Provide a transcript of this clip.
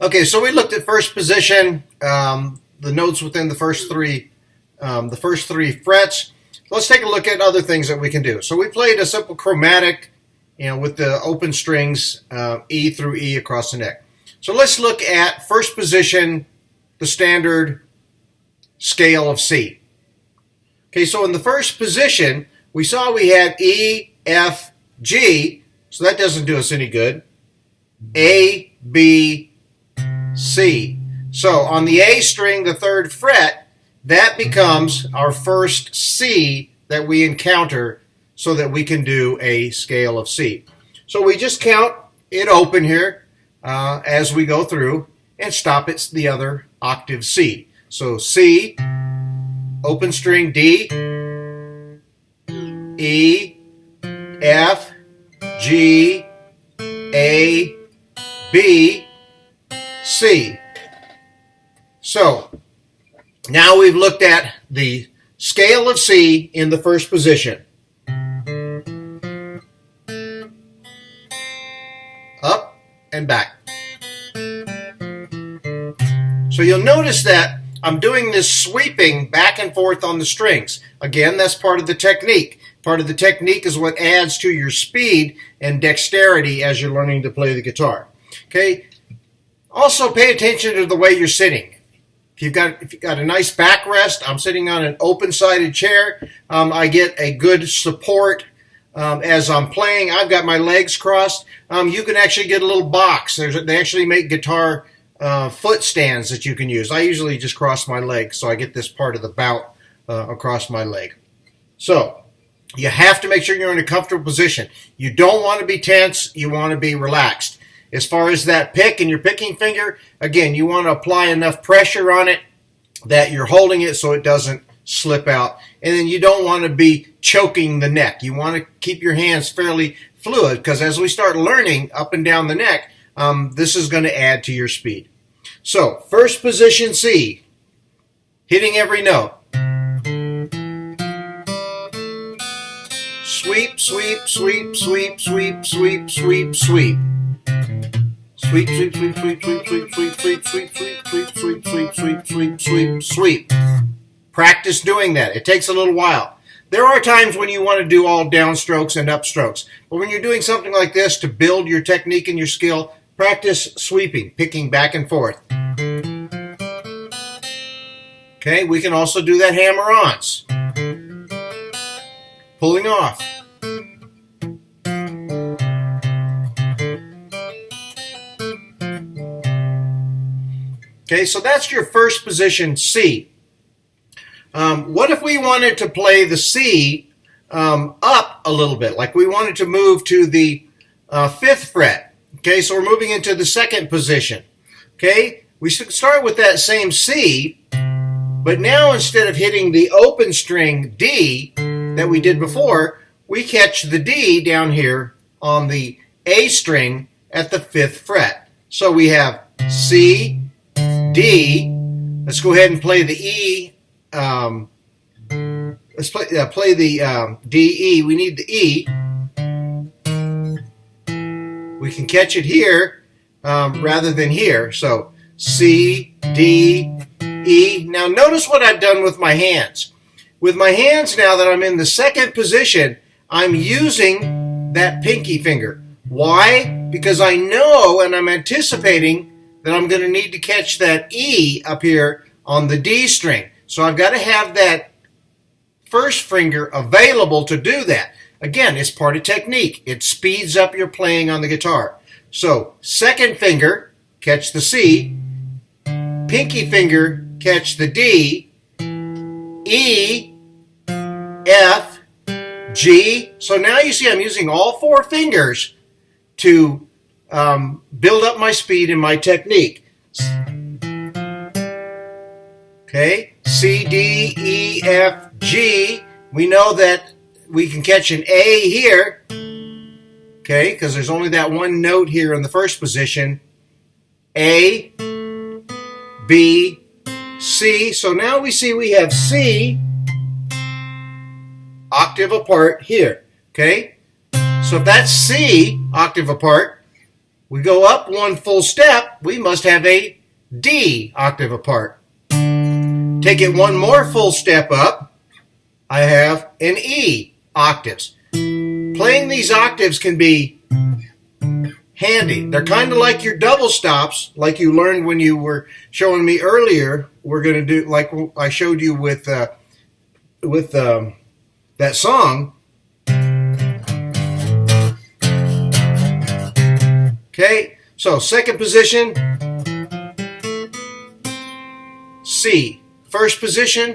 Okay, so we looked at first position, the notes within the first three frets. Let's take a look at other things that we can do. So we played a simple chromatic, with the open strings E through E across the neck. So let's look at first position, the standard scale of C. Okay, so in the first position, we saw we had E, F, G, so that doesn't do us any good. A, B, C. So on the A string, the third fret, that becomes our first C that we encounter so that we can do a scale of C. So we just count it open here as we go through and stop at the other octave C. So C, open string D, E, F, G, A, B, C. So now we've looked at the scale of C in the first position. Up and back. So you'll notice that I'm doing this sweeping back and forth on the strings. Again, that's part of the technique. Part of the technique is what adds to your speed and dexterity as you're learning to play the guitar. Okay. Also, pay attention to the way you're sitting. If you've got a nice backrest, I'm sitting on an open-sided chair. I get a good support as I'm playing. I've got my legs crossed. You can actually get a little box. They actually make guitar foot stands that you can use. I usually just cross my legs, so I get this part of the bout across my leg. So you have to make sure you're in a comfortable position. You don't want to be tense. You want to be relaxed. As far as that pick and your picking finger, again, you want to apply enough pressure on it that you're holding it so it doesn't slip out. And then you don't want to be choking the neck. You want to keep your hands fairly fluid because as we start learning up and down the neck, this is going to add to your speed. So, first position C, hitting every note. Sweep, sweep, sweep, sweep, sweep, sweep, sweep, sweep. Sweep, sweep, sweep, sweep, sweep, sweep, sweep, sweep, sweep, sweep, sweep, sweep, sweep, sweep, sweep, sweep, sweep. Practice doing that. It takes a little while. There are times when you want to do all downstrokes and upstrokes. But when you're doing something like this to build your technique and your skill, practice sweeping, picking back and forth. Okay, we can also do that hammer-ons. Pulling off. Okay, so that's your first position C. What if we wanted to play the C up a little bit, like we wanted to move to the 5th fret? Okay, so we're moving into the second position. Okay, we should start with that same C, but now instead of hitting the open string D that we did before, we catch the D down here on the A string at the 5th fret. So we have C, D. Let's go ahead and play the E. Let's play the D, E. We need the E. We can catch it here rather than here. So C, D, E. Now notice what I've done with my hands. With my hands now that I'm in the second position, I'm using that pinky finger. Why? Because I know and I'm anticipating that I'm going to need to catch that E up here on the D string. So I've got to have that first finger available to do that. Again, it's part of technique. It speeds up your playing on the guitar. So second finger, catch the C. Pinky finger, catch the D. E, F, G. So now you see I'm using all 4 fingers to build up my speed and my technique. Okay, C, D, E, F, G. We know that we can catch an A here. Okay, because there's only that one note here in the first position. A, B, C. So now we see we have C octave apart here. Okay, so if that's C octave apart, We go up one full step, we must have a D octave apart. Take it one more full step up, I have an E octaves. Playing these octaves can be handy. They're kind of like your double stops, like you learned when you were showing me earlier. We're going to do like I showed you with that song. Okay, so second position, C. First position,